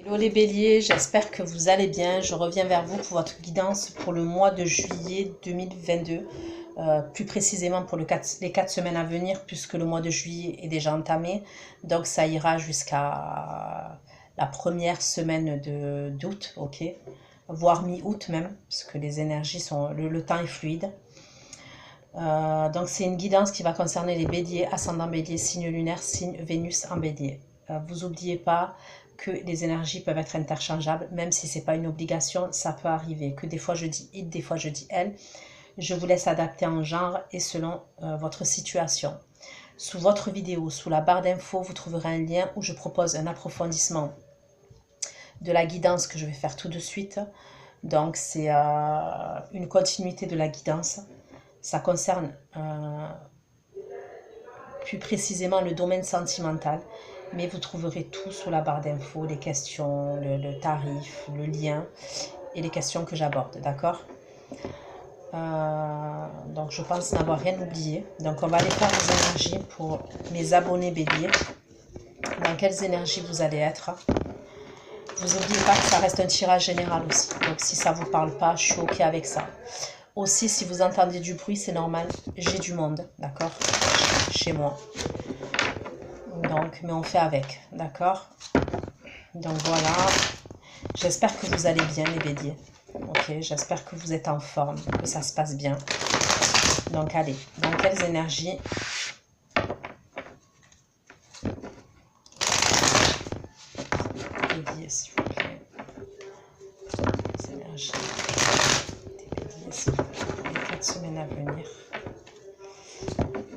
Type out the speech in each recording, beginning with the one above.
Hello les béliers, j'espère que vous allez bien. Je reviens vers vous pour votre guidance pour le mois de juillet 2022. Plus précisément pour les 4 semaines à venir, puisque le mois de juillet est déjà entamé. Donc ça ira jusqu'à la première semaine d'août, ok, voire mi-août même, parce que les énergies sont, le temps est fluide. Donc c'est une guidance qui va concerner les béliers, ascendant bélier, signe lunaire, signe Vénus en bélier. Vous n'oubliez pas que les énergies peuvent être interchangeables, même si ce n'est pas une obligation, ça peut arriver. Que des fois je dis il, des fois je dis elle. Je vous laisse adapter en genre et selon votre situation. Sous votre vidéo, sous la barre d'infos, vous trouverez un lien où je propose un approfondissement de la guidance que je vais faire tout de suite. Donc c'est une continuité de la guidance. Ça concerne plus précisément le domaine sentimental, mais vous trouverez tout sous la barre d'infos, les questions, le tarif, le lien et les questions que j'aborde, d'accord? Donc je pense n'avoir rien oublié. Donc on va aller faire les énergies pour mes abonnés béliers. Dans quelles énergies vous allez être? Vous n'oubliez pas que ça reste un tirage général aussi. Donc si ça ne vous parle pas, je suis ok avec ça. Aussi, si vous entendez du bruit, c'est normal. J'ai du monde, d'accord? Chez moi. Donc, mais on fait avec, d'accord? Donc voilà. J'espère que vous allez bien, les béliers. Ok, j'espère que vous êtes en forme, que ça se passe bien. Donc allez, dans quelles énergies? Bélier, s'il vous plaît. Les énergies des béliers, s'il vous plaît. Pour les 4 semaines à venir.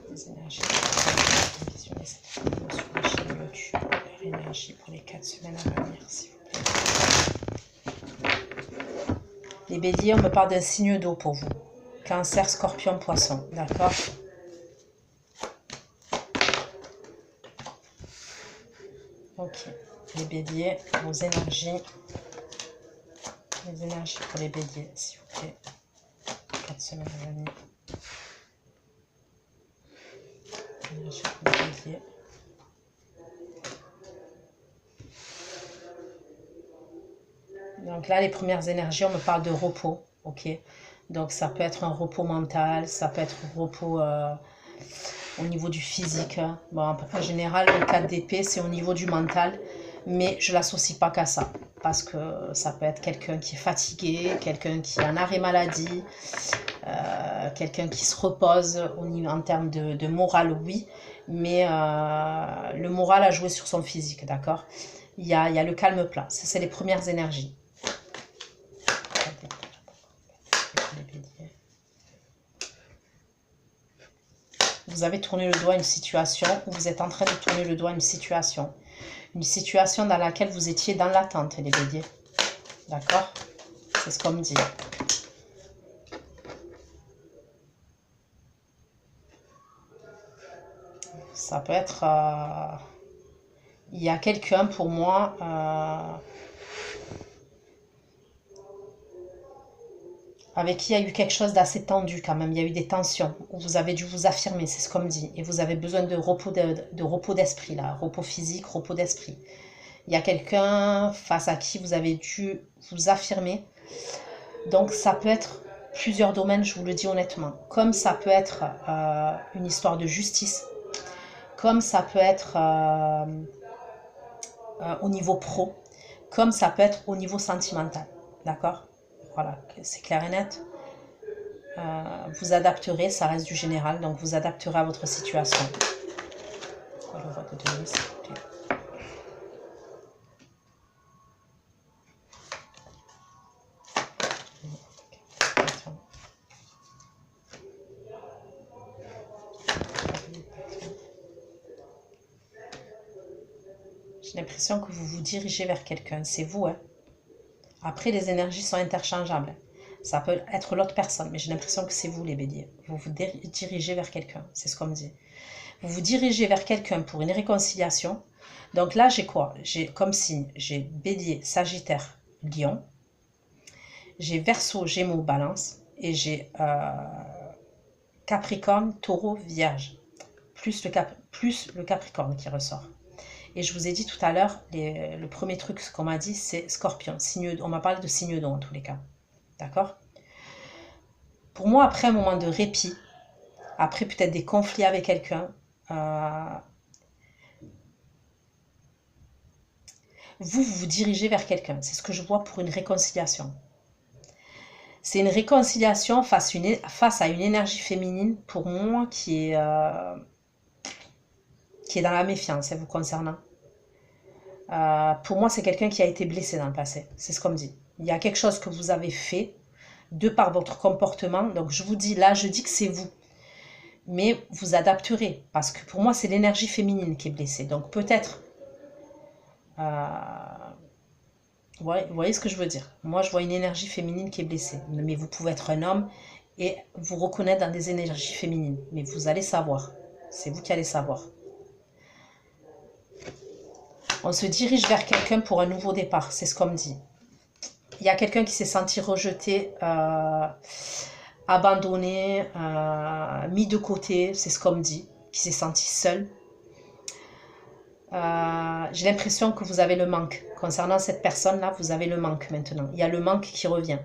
Les énergies visionner cette vidéo sur la chaîne YouTube. Leur énergie pour les 4 semaines à venir, s'il vous plaît. Les béliers, on me parle d'un signe d'eau pour vous. Cancer, scorpion, poisson, d'accord? Ok, les béliers, vos énergies. Les énergies pour les béliers, s'il vous plaît. 4 semaines à venir. Énergie pour les béliers. Donc là, les premières énergies, on me parle de repos, ok? Donc ça peut être un repos mental, ça peut être un repos au niveau du physique. Bon, en général, le 4 d'épée, c'est au niveau du mental, mais je ne l'associe pas qu'à ça. Parce que ça peut être quelqu'un qui est fatigué, quelqu'un qui est en arrêt maladie, quelqu'un qui se repose en termes de morale, oui, mais le moral a joué sur son physique, d'accord? Il y a le calme plat, ça c'est les premières énergies. Vous avez tourné le doigt à une situation, ou vous êtes en train de tourner le doigt à une situation. Une situation dans laquelle vous étiez dans l'attente, les béliers. D'accord? C'est ce qu'on me dit. Ça peut être... il y a quelqu'un pour moi... avec qui il y a eu quelque chose d'assez tendu quand même. Il y a eu des tensions où vous avez dû vous affirmer, c'est ce qu'on me dit. Et vous avez besoin de repos d'esprit, là. Repos physique, repos d'esprit. Il y a quelqu'un face à qui vous avez dû vous affirmer. Donc ça peut être plusieurs domaines, je vous le dis honnêtement. Comme ça peut être une histoire de justice. Comme ça peut être au niveau pro. Comme ça peut être au niveau sentimental. D'accord? Voilà, c'est clair et net. Vous adapterez, ça reste du général, donc vous adapterez à votre situation. J'ai l'impression que vous vous dirigez vers quelqu'un, c'est vous, hein. Après, les énergies sont interchangeables. Ça peut être l'autre personne, mais j'ai l'impression que c'est vous, les béliers. Vous vous dirigez vers quelqu'un, c'est ce qu'on me dit. Vous vous dirigez vers quelqu'un pour une réconciliation. Donc là, j'ai quoi? J'ai comme signe, j'ai bélier, sagittaire, lion. J'ai verseau, gémeaux, balance. Et j'ai capricorne, taureau, vierge. Plus le capricorne qui ressort. Et je vous ai dit tout à l'heure, le premier truc qu'on m'a dit, c'est Scorpion. On m'a parlé de signe d'eau en tous les cas. D'accord? Pour moi, après un moment de répit, après peut-être des conflits avec quelqu'un, vous vous dirigez vers quelqu'un. C'est ce que je vois pour une réconciliation. C'est une réconciliation face à une énergie féminine, pour moi, qui est dans la méfiance, vous concernant. Pour moi, c'est quelqu'un qui a été blessé dans le passé. C'est ce qu'on me dit. Il y a quelque chose que vous avez fait de par votre comportement. Donc, je vous dis, là, je dis que c'est vous. Mais vous adapterez. Parce que pour moi, c'est l'énergie féminine qui est blessée. Donc, peut-être... ouais, vous voyez ce que je veux dire? Moi, je vois une énergie féminine qui est blessée. Mais vous pouvez être un homme et vous reconnaître dans des énergies féminines. Mais vous allez savoir. C'est vous qui allez savoir. On se dirige vers quelqu'un pour un nouveau départ. C'est ce qu'on me dit. Il y a quelqu'un qui s'est senti rejeté, abandonné, mis de côté. C'est ce qu'on me dit. Qui s'est senti seul. J'ai l'impression que vous avez le manque. Concernant cette personne-là, vous avez le manque maintenant. Il y a le manque qui revient.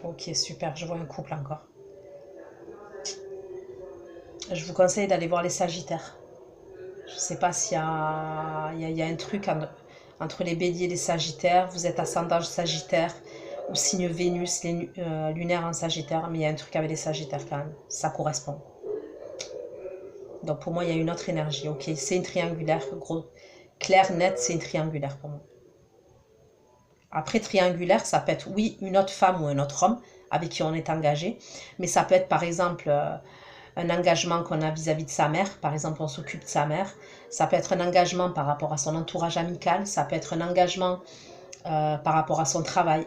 Ok, super, je vois un couple encore. Je vous conseille d'aller voir les Sagittaires. Je ne sais pas s'il y a un truc entre les Béliers et les Sagittaires. Vous êtes ascendant Sagittaire ou signe Vénus lunaire en Sagittaire. Mais il y a un truc avec les Sagittaires quand même. Ça correspond. Donc pour moi, il y a une autre énergie. Ok, c'est une triangulaire. Gros, clair, net, c'est une triangulaire pour moi. Après, triangulaire, ça peut être, oui, une autre femme ou un autre homme avec qui on est engagé. Mais ça peut être, par exemple, un engagement qu'on a vis-à-vis de sa mère. Par exemple, on s'occupe de sa mère. Ça peut être un engagement par rapport à son entourage amical. Ça peut être un engagement par rapport à son travail.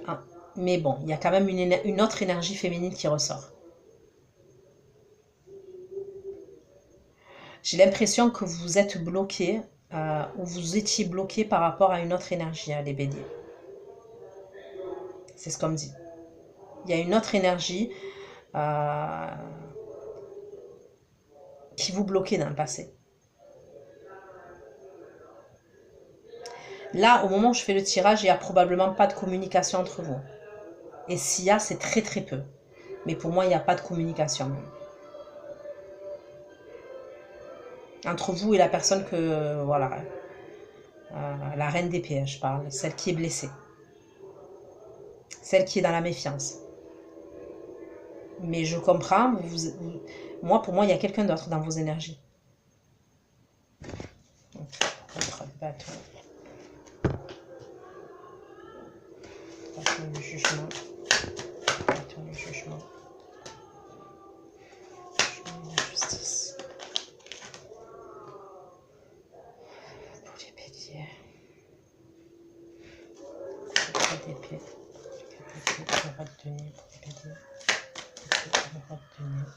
Mais bon, il y a quand même une autre énergie féminine qui ressort. J'ai l'impression que vous êtes bloqué ou vous étiez bloqué par rapport à une autre énergie, les béliers. C'est ce qu'on me dit. Il y a une autre énergie qui vous bloquait dans le passé. Là, au moment où je fais le tirage, il n'y a probablement pas de communication entre vous. Et s'il y a, c'est très très peu. Mais pour moi, il n'y a pas de communication. Entre vous et la personne que... Voilà. La reine d'épée, je parle. Celle qui est blessée. Celle qui est dans la méfiance. Mais je comprends. Moi, pour moi, il y a quelqu'un d'autre dans vos énergies. Contre le bateau. Bateau du jugement. Bateau du jugement. Jugement de la justice. Pour les béliers. Pour les épées. Le roi de denier pour les béliers. Le roi de denier.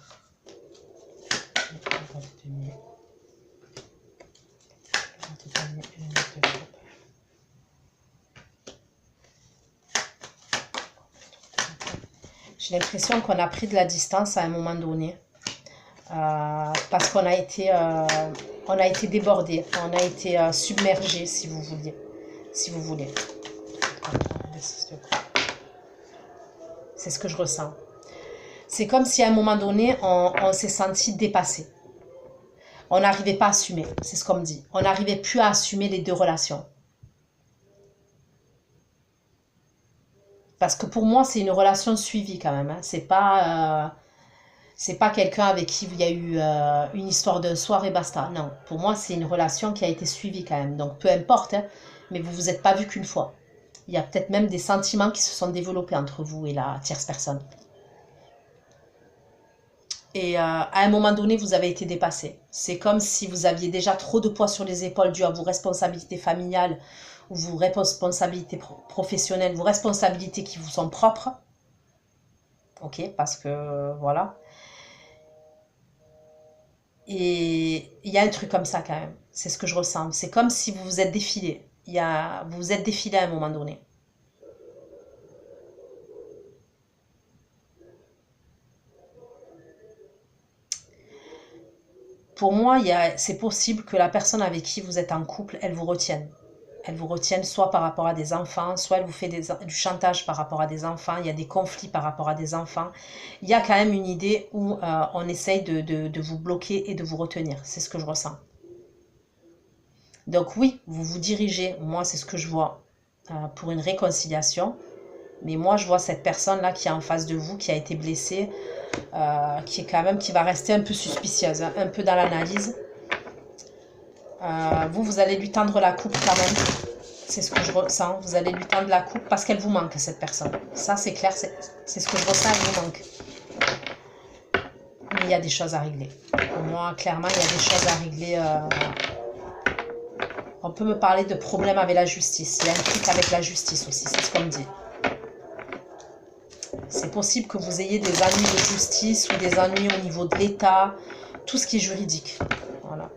Le roi de denier. Le roi de denier et le maître de coupe. J'ai l'impression qu'on a pris de la distance à un moment donné. Parce qu'on a été débordé, on a été submergé, si vous voulez. C'est ce que je ressens. C'est comme si à un moment donné, on s'est senti dépassé. On n'arrivait pas à assumer, c'est ce qu'on me dit. On n'arrivait plus à assumer les deux relations. Parce que pour moi, c'est une relation suivie quand même. Hein. C'est pas quelqu'un avec qui il y a eu une histoire d'un soir et basta. Non, pour moi, c'est une relation qui a été suivie quand même. Donc, peu importe, hein, mais vous vous êtes pas vu qu'une fois. Il y a peut-être même des sentiments qui se sont développés entre vous et la tierce personne. Et à un moment donné, vous avez été dépassé. C'est comme si vous aviez déjà trop de poids sur les épaules dû à vos responsabilités familiales ou vos responsabilités professionnelles, vos responsabilités qui vous sont propres. Ok, parce que voilà. Et il y a un truc comme ça quand même. C'est ce que je ressens. C'est comme si vous vous êtes défilé. Vous vous êtes défilé à un moment donné. Pour moi, c'est possible que la personne avec qui vous êtes en couple, elle vous retienne. Elle vous retienne soit par rapport à des enfants, soit elle vous fait du chantage par rapport à des enfants, il y a des conflits par rapport à des enfants. Il y a quand même une idée où on essaye de vous bloquer et de vous retenir. C'est ce que je ressens. Donc oui, vous vous dirigez, moi c'est ce que je vois, pour une réconciliation. Mais moi je vois cette personne-là qui est en face de vous, qui a été blessée, qui va rester un peu suspicieuse, hein, un peu dans l'analyse. Vous allez lui tendre la coupe quand même. C'est ce que je ressens. Vous allez lui tendre la coupe parce qu'elle vous manque, cette personne. Ça, c'est clair, c'est ce que je ressens, elle vous manque. Mais il y a des choses à régler. Pour moi, clairement, il y a des choses à régler. On peut me parler de problèmes avec la justice. Il y a un truc avec la justice aussi, c'est ce qu'on me dit. C'est possible que vous ayez des ennuis de justice ou des ennuis au niveau de l'État, tout ce qui est juridique. Voilà.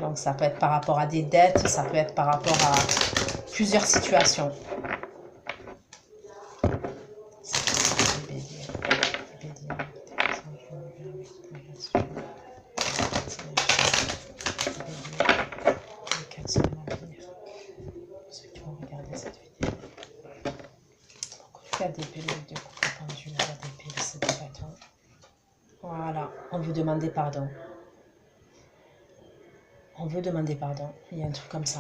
Donc ça peut être par rapport à des dettes, ça peut être par rapport à plusieurs situations. Voilà, on veut demander pardon. On veut demander pardon. Il y a un truc comme ça.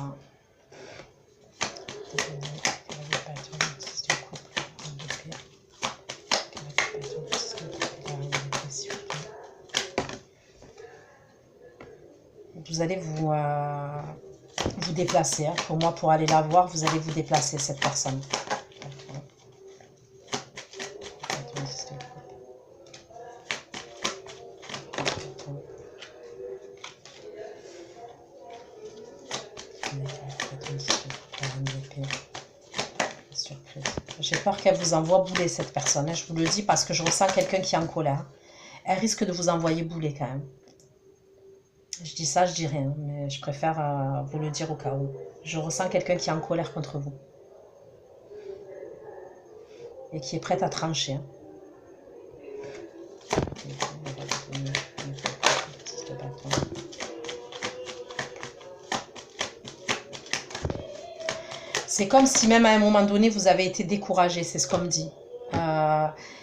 Vous allez vous déplacer. Hein. Pour moi, pour aller la voir, vous allez vous déplacer, cette personne. J'ai peur qu'elle vous envoie bouler, cette personne. Je vous le dis parce que je ressens quelqu'un qui est en colère. Elle risque de vous envoyer bouler quand même. Je dis ça, je dis rien, mais je préfère vous le dire au cas où. Je ressens quelqu'un qui est en colère contre vous. Et qui est prête à trancher. Hein. C'est comme si même à un moment donné, vous avez été découragé, c'est ce qu'on me dit.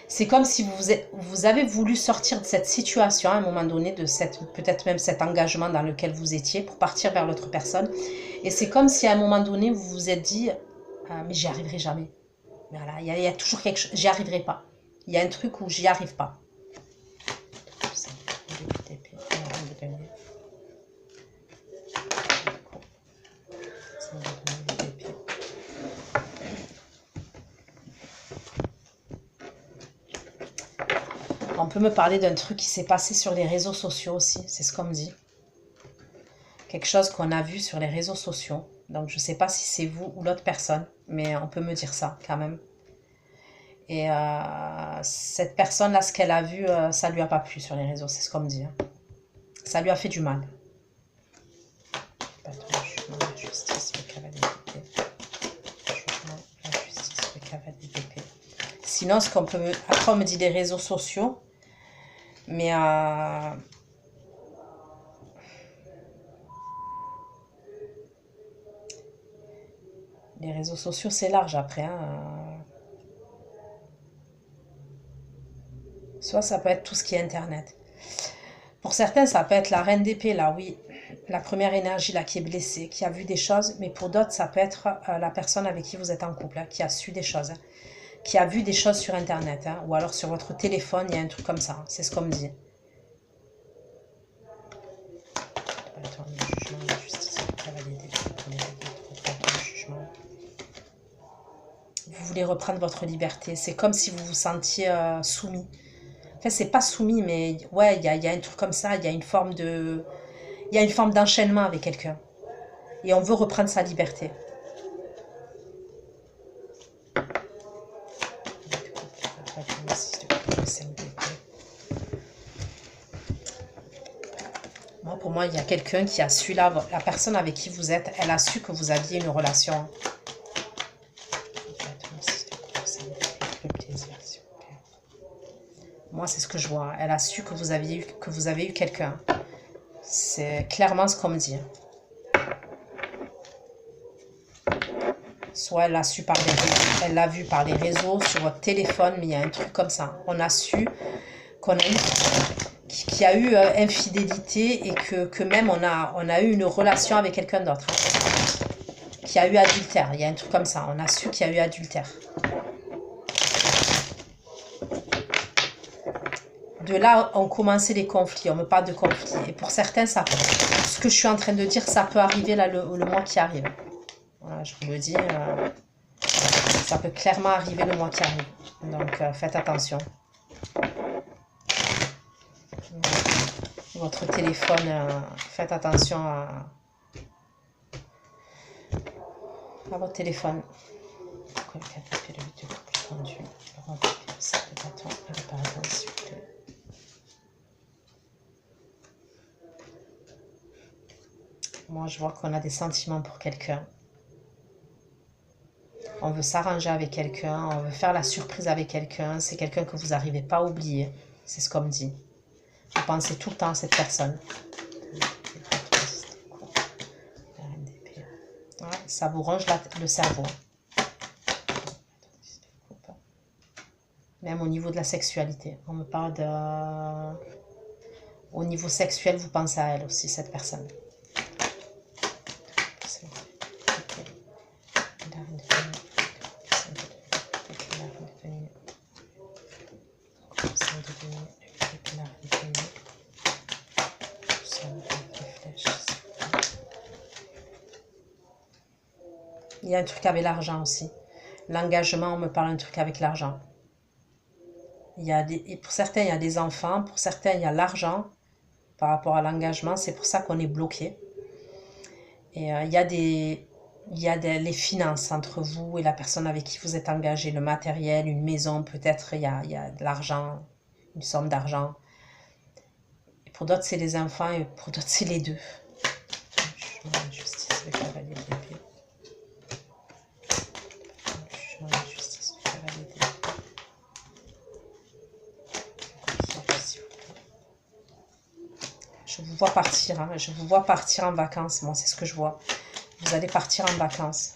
C'est comme si vous avez voulu sortir de cette situation à un moment donné, de peut-être même cet engagement dans lequel vous étiez pour partir vers l'autre personne. Et c'est comme si à un moment donné, vous vous êtes dit, mais j'y arriverai jamais. Voilà, il y a toujours quelque chose, j'y arriverai pas. Il y a un truc où j'y arrive pas. On peut me parler d'un truc qui s'est passé sur les réseaux sociaux aussi, c'est ce qu'on me dit. Quelque chose qu'on a vu sur les réseaux sociaux. Donc je ne sais pas si c'est vous ou l'autre personne, mais on peut me dire ça quand même. Et cette personne-là, ce qu'elle a vu, ça ne lui a pas plu sur les réseaux, c'est ce qu'on me dit. Hein. Ça lui a fait du mal. Sinon, ce qu'on peut... Après, on me dit les réseaux sociaux, mais les réseaux sociaux, c'est large après. Hein. Soit ça peut être tout ce qui est Internet. Pour certains, ça peut être la reine d'épée, là, oui. La première énergie, là, qui est blessée, qui a vu des choses. Mais pour d'autres, ça peut être la personne avec qui vous êtes en couple, hein, qui a su des choses. Hein, qui a vu des choses sur Internet. Hein, ou alors sur votre téléphone, il y a un truc comme ça. Hein, c'est ce qu'on me dit. Vous voulez reprendre votre liberté. C'est comme si vous vous sentiez soumis. Enfin, c'est pas soumis, mais ouais, il y a un truc comme ça. Il y a une forme d'enchaînement avec quelqu'un. Et on veut reprendre sa liberté. Pour moi, il y a quelqu'un qui a su, la personne avec qui vous êtes, elle a su que vous aviez une relation. Moi, c'est ce que je vois. Elle a su que vous avez eu quelqu'un. C'est clairement ce qu'on me dit. Soit elle l'a su par les réseaux, elle l'a vu par les réseaux, sur votre téléphone, mais il y a un truc comme ça. On a su qu'il y a eu infidélité et que même on a eu une relation avec quelqu'un d'autre. Qu'il y a eu adultère. Il y a un truc comme ça. On a su qu'il y a eu adultère. De là ont commencé les conflits. On me parle de conflits. Et pour certains, ce que je suis en train de dire, ça peut arriver là le mois qui arrive. Voilà, je vous le dis. Ça peut clairement arriver le mois qui arrive. Donc, faites attention. Votre téléphone, faites attention à votre téléphone. Moi, je vois qu'on a des sentiments pour quelqu'un. On veut s'arranger avec quelqu'un, on veut faire la surprise avec quelqu'un. C'est quelqu'un que vous n'arrivez pas à oublier. C'est ce qu'on me dit. Vous pensez tout le temps à cette personne. Ouais, ça vous ronge le cerveau. Même au niveau de la sexualité. On me parle de... Au niveau sexuel, vous pensez à elle aussi, cette personne. Il y a un truc avec l'argent aussi. L'engagement, on me parle d'un truc avec l'argent. Et pour certains, il y a des enfants. Pour certains, il y a l'argent par rapport à l'engagement. C'est pour ça qu'on est bloqué. Et il y a les finances entre vous et la personne avec qui vous êtes engagé. Le matériel, une maison, peut-être il y a de l'argent, une somme d'argent. Et pour d'autres, c'est les enfants et pour d'autres, c'est les deux. Justice, le cavalier d'épée. Je vous vois partir, hein. Je vous vois partir en vacances, moi c'est ce que je vois. Vous allez partir en vacances.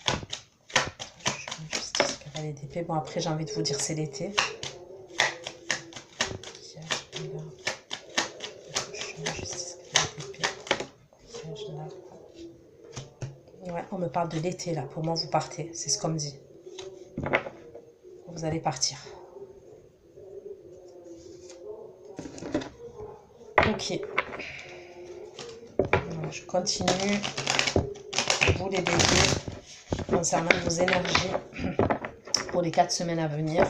Justice, cavalier d'épée. Bon, après j'ai envie de vous dire c'est l'été. Ouais, on me parle de l'été là. Pour moi, vous partez. C'est ce qu'on me dit. Vous allez partir. Ok. Je continue. Vous les béliers, concernant vos énergies pour les 4 semaines à venir.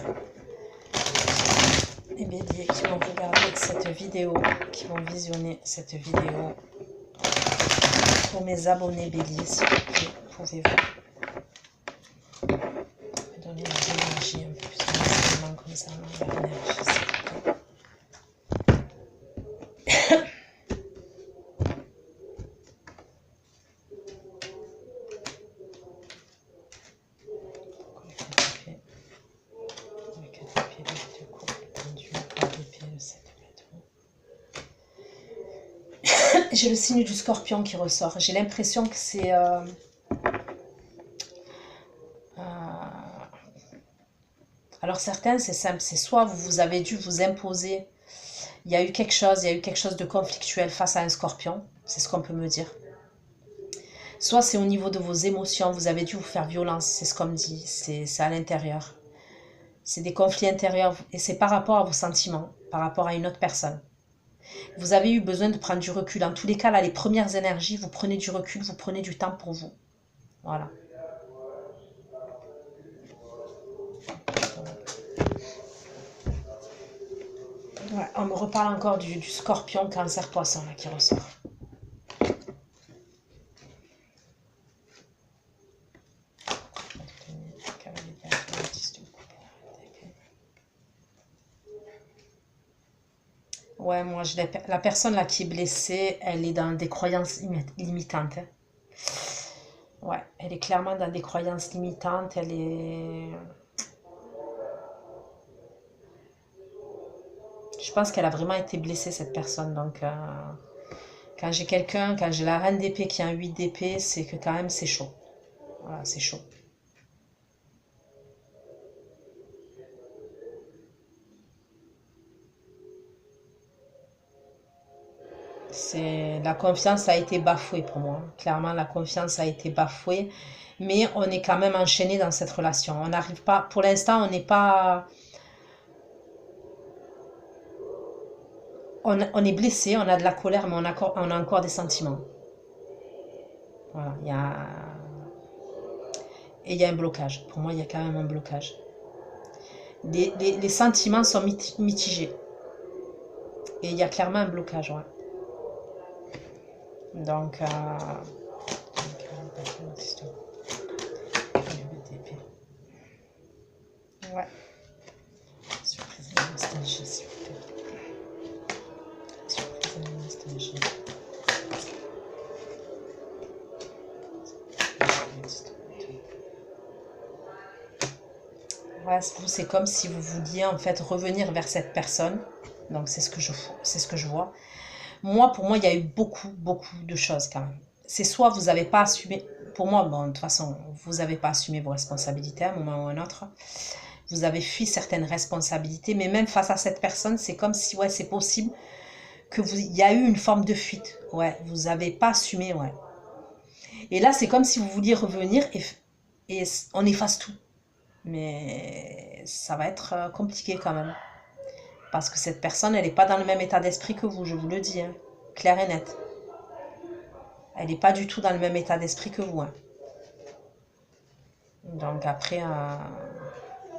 Les béliers qui vont regarder cette vidéo, qui vont visionner cette vidéo. Pour mes abonnés béliers, s'il vous plaît, pouvez-vous me donner des énergies un peu plus précisément concernant leur énergie, s'il vous plaît. J'ai le signe du scorpion qui ressort. J'ai l'impression que c'est... Alors certains, c'est simple. C'est soit vous avez dû vous imposer. Il y a eu quelque chose de conflictuel face à un scorpion. C'est ce qu'on peut me dire. Soit c'est au niveau de vos émotions. Vous avez dû vous faire violence. C'est ce qu'on me dit. C'est à l'intérieur. C'est des conflits intérieurs. Et c'est par rapport à vos sentiments. Par rapport à une autre personne. Vous avez eu besoin de prendre du recul. En tous les cas, là, les premières énergies, vous prenez du recul, vous prenez du temps pour vous. Voilà. Ouais, on me reparle encore du scorpion, cancer, poisson, là, qui ressort. Ouais, moi, la personne là qui est blessée, elle est dans des croyances limitantes. Hein. Ouais, elle est clairement dans des croyances limitantes. Elle est... Je pense qu'elle a vraiment été blessée, cette personne. Donc, quand j'ai quelqu'un, quand j'ai la reine d'épée qui a un 8 d'épée, c'est que quand même c'est chaud. Voilà, c'est chaud. La confiance a été bafouée pour moi. Clairement, la confiance a été bafouée. Mais on est quand même enchaîné dans cette relation. On n'arrive pas, pour l'instant, on n'est pas... On est blessé, on a de la colère, mais on a encore des sentiments. Voilà, et il y a un blocage. Pour moi, il y a quand même un blocage. Les sentiments sont mitigés. Et il y a clairement un blocage, ouais. Donc, ouais. Surprise et nostalgie, s'il vous plaît. Surprise et nostalgie. Ouais, c'est comme si vous vouliez en fait revenir vers cette personne. Donc c'est ce que je vois. Moi, pour moi, il y a eu beaucoup de choses quand même. C'est soit vous n'avez pas assumé, pour moi, bon, de toute façon, vous n'avez pas assumé vos responsabilités à un moment ou à un autre. Vous avez fui certaines responsabilités, mais même face à cette personne, c'est comme si, ouais, c'est possible il y a eu une forme de fuite. Ouais, vous n'avez pas assumé, ouais. Et là, c'est comme si vous vouliez revenir et on efface tout. Mais ça va être compliqué quand même. Parce que cette personne, elle n'est pas dans le même état d'esprit que vous, je vous le dis, hein. Clair et net. Elle n'est pas du tout dans le même état d'esprit que vous, hein. Donc après,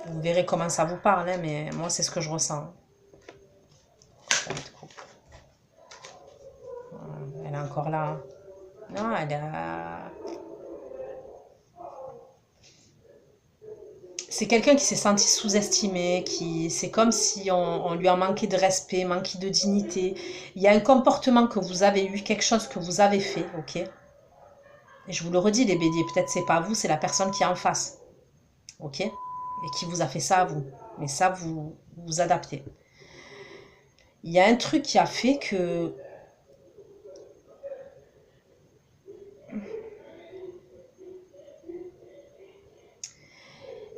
vous verrez comment ça vous parle, hein, mais moi, c'est ce que je ressens. Elle est encore là, hein. Non, elle a... C'est quelqu'un qui s'est senti sous-estimé, c'est comme si on lui a manqué de respect, manqué de dignité. Il y a un comportement que vous avez eu, quelque chose que vous avez fait, ok? Et je vous le redis, les béliers, peut-être c'est pas vous, c'est la personne qui est en face, ok? Et qui vous a fait ça à vous. Mais ça, vous vous adaptez. Il y a un truc qui a fait que...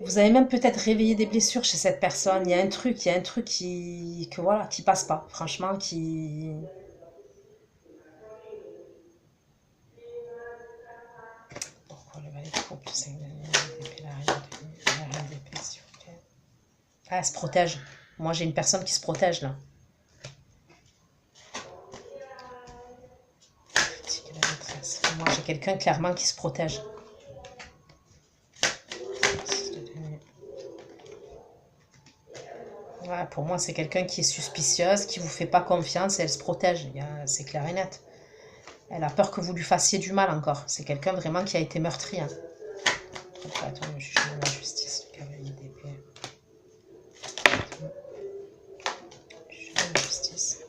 Vous avez même peut-être réveillé des blessures chez cette personne. Il y a un truc qui passe pas. Franchement, qui... Pourquoi le valet de coupe, 5 de l'épée, la reine d'épée, s'il vous plaît. Ah, elle se protège. Moi, j'ai une personne qui se protège, là. Moi, j'ai quelqu'un, clairement, qui se protège. Ouais, pour moi, c'est quelqu'un qui est suspicieuse, qui vous fait pas confiance et elle se protège. C'est clair et net. Elle a peur que vous lui fassiez du mal encore. C'est quelqu'un vraiment qui a été meurtri, hein. Attends, le jugement de la justice, le cavalier d'épée. Jugement de justice.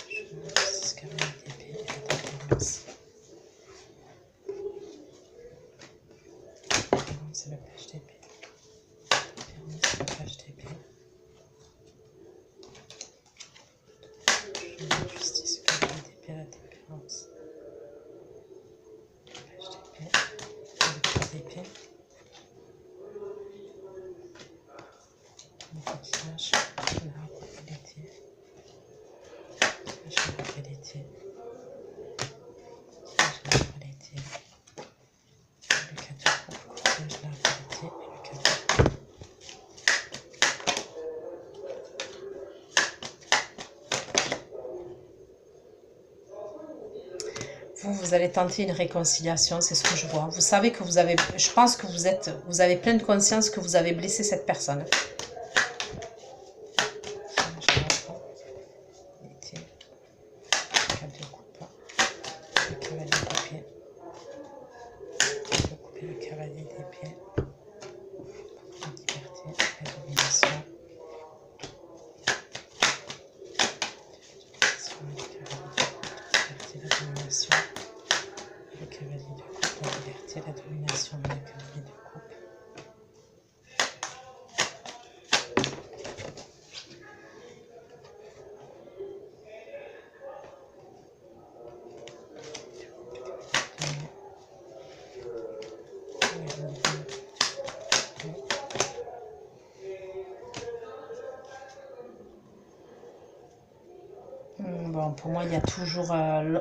Jugement de justice, cavalier d'épée et la tempérance. C'est le page d'épée. C'est le page d'épée. Jugement de justice, cavalier d'épée et la tempérance. Vous allez tenter une réconciliation, c'est ce que je vois. Vous savez que vous avez... Je pense que vous avez pleine conscience que vous avez blessé cette personne. La domination de la cavalier de coupe. Bon, pour moi, il y a toujours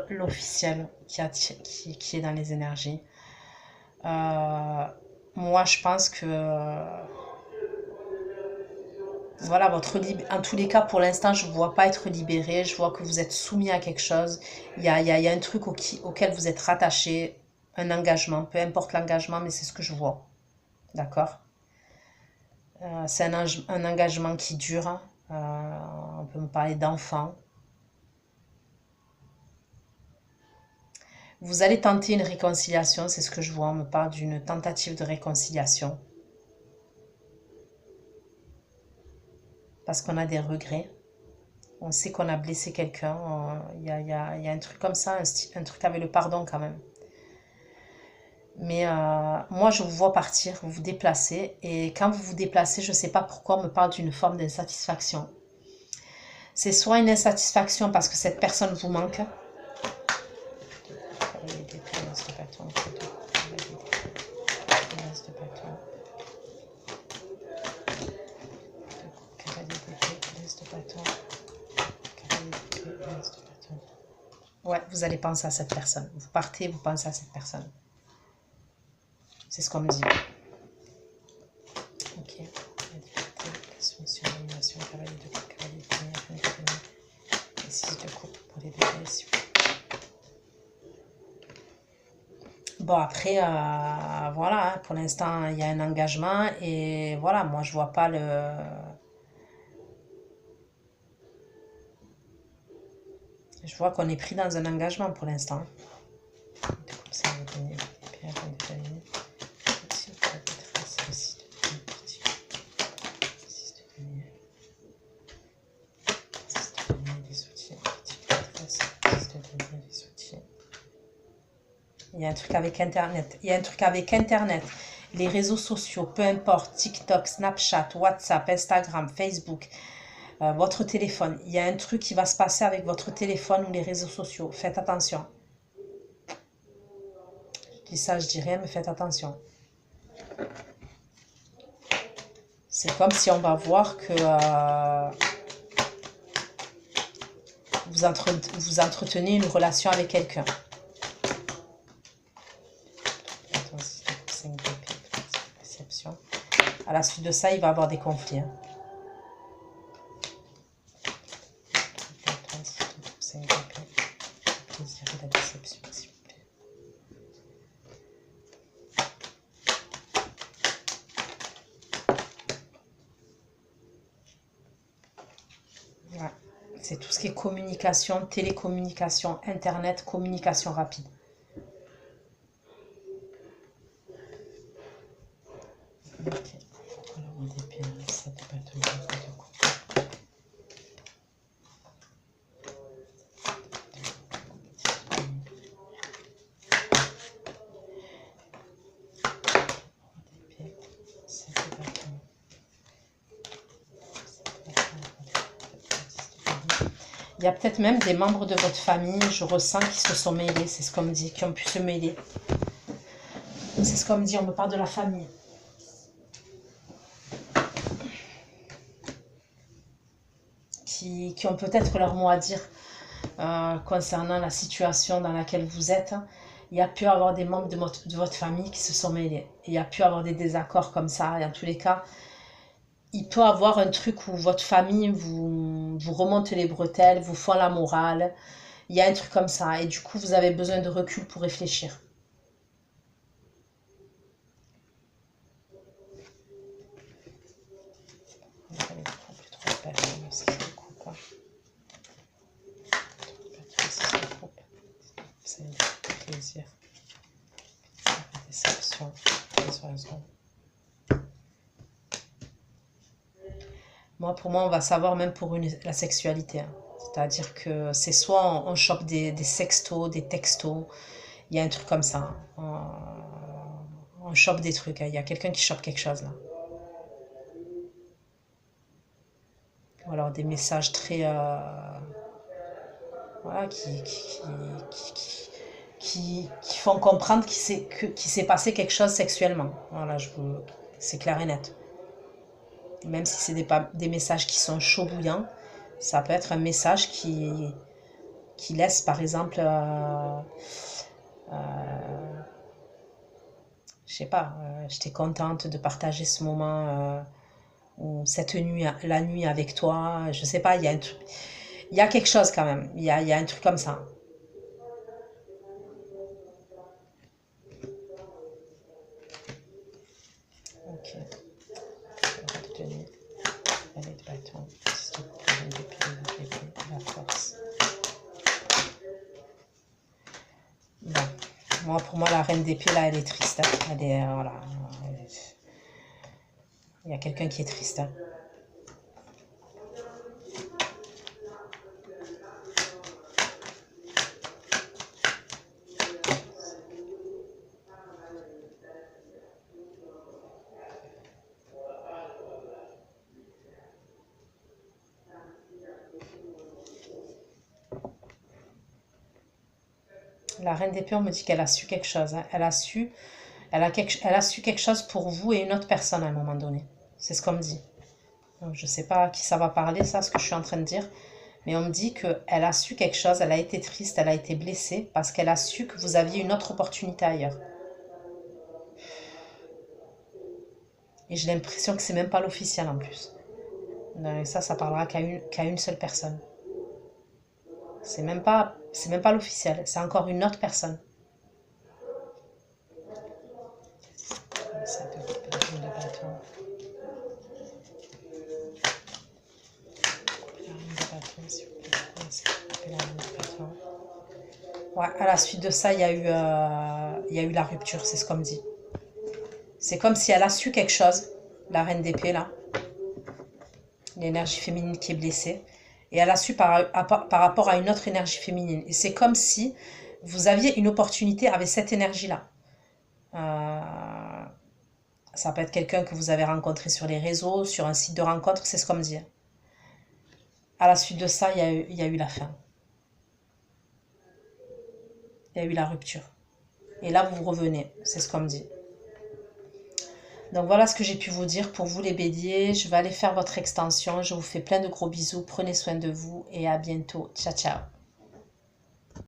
l'officiel qui est dans les énergies. Moi, je pense que voilà, en tous les cas, pour l'instant, je ne vous vois pas être libéré. Je vois que vous êtes soumis à quelque chose. Il y a un truc auquel vous êtes rattaché, un engagement, peu importe l'engagement, mais c'est ce que je vois. D'accord? C'est un engagement qui dure. On peut me parler d'enfant. Vous allez tenter une réconciliation, c'est ce que je vois. On me parle d'une tentative de réconciliation. Parce qu'on a des regrets. On sait qu'on a blessé quelqu'un. Il y a un truc comme ça, un truc avec le pardon quand même. Mais moi, je vous vois partir, vous vous déplacez. Et quand vous vous déplacez, je ne sais pas pourquoi on me parle d'une forme d'insatisfaction. C'est soit une insatisfaction parce que cette personne vous manque. Ouais, vous allez penser à cette personne. Vous partez, vous pensez à cette personne. C'est ce qu'on me dit. Ok. La soumission, l'animation, cavalier de coupe, cavalier de lumière, et 6 de coupe pour les degrés, s'il vous plaît. Bon, après, voilà, hein, pour l'instant, il y a un engagement et voilà, moi, je vois pas le... Je vois qu'on est pris dans un engagement pour l'instant. Il y a un truc avec Internet. Il y a un truc avec Internet. Les réseaux sociaux, peu importe, TikTok, Snapchat, WhatsApp, Instagram, Facebook, votre téléphone. Il y a un truc qui va se passer avec votre téléphone ou les réseaux sociaux. Faites attention. Je dis ça, je dis rien, mais faites attention. C'est comme si on va voir que vous entretenez une relation avec quelqu'un. À la suite de ça, il va y avoir des conflits. Hein. Ouais. C'est tout ce qui est communication, télécommunication, internet, communication rapide. Okay. Il y a peut-être même des membres de votre famille, je ressens, qui se sont mêlés. C'est ce qu'on me dit, qui ont pu se mêler. C'est ce qu'on me dit, on me parle de la famille. Qui ont peut-être leur mot à dire concernant la situation dans laquelle vous êtes. Il y a pu avoir des membres de votre famille qui se sont mêlés. Il y a pu avoir des désaccords comme ça. Et en tous les cas, il peut y avoir un truc où votre famille vous remonte les bretelles, vous font la morale. Il y a un truc comme ça. Et du coup, vous avez besoin de recul pour réfléchir. Plaisir, déception, raison. Pour moi, on va savoir même pour la sexualité. Hein. C'est-à-dire que c'est soit on chope des sextos, des textos, il y a un truc comme ça. Hein. On chope des trucs, hein. Il y a quelqu'un qui chope quelque chose là. Ou alors des messages très... voilà, qui font comprendre qu'il s'est passé quelque chose sexuellement. Voilà, c'est clair et net. Même si c'est des messages qui sont chauds bouillants, ça peut être un message qui laisse par exemple, je sais pas, j'étais contente de partager ce moment ou cette nuit, la nuit avec toi, je sais pas, il y a un truc, il y a quelque chose quand même, il y a un truc comme ça. Ok, retenue, valet de bâton, stop, la force. Bon, moi, pour moi, la reine d'épée, là, elle est triste. Hein. Elle est, voilà, il y a quelqu'un qui est triste. Hein. La reine d'épée, on me dit qu'elle a su quelque chose. Hein. Elle a su quelque chose pour vous et une autre personne à un moment donné. C'est ce qu'on me dit. Donc, je ne sais pas à qui ça va parler, ça, ce que je suis en train de dire. Mais on me dit qu'elle a su quelque chose, elle a été triste, elle a été blessée parce qu'elle a su que vous aviez une autre opportunité ailleurs. Et j'ai l'impression que c'est même pas l'officiel en plus. Donc, ça parlera qu'à une seule personne. C'est même pas l'officiel, c'est encore une autre personne. Ouais, à la suite de ça, il y a eu la rupture, c'est ce qu'on me dit. C'est comme si elle a su quelque chose, la reine d'épée, là. L'énergie féminine qui est blessée. Et elle a su par rapport à une autre énergie féminine. Et c'est comme si vous aviez une opportunité avec cette énergie-là. Ça peut être quelqu'un que vous avez rencontré sur les réseaux, sur un site de rencontre, c'est ce qu'on me dit. À la suite de ça, il y a eu la fin. Il y a eu la rupture. Et là, vous revenez, c'est ce qu'on me dit. Donc voilà ce que j'ai pu vous dire pour vous les béliers. Je vais aller faire votre extension. Je vous fais plein de gros bisous. Prenez soin de vous et à bientôt. Ciao, ciao.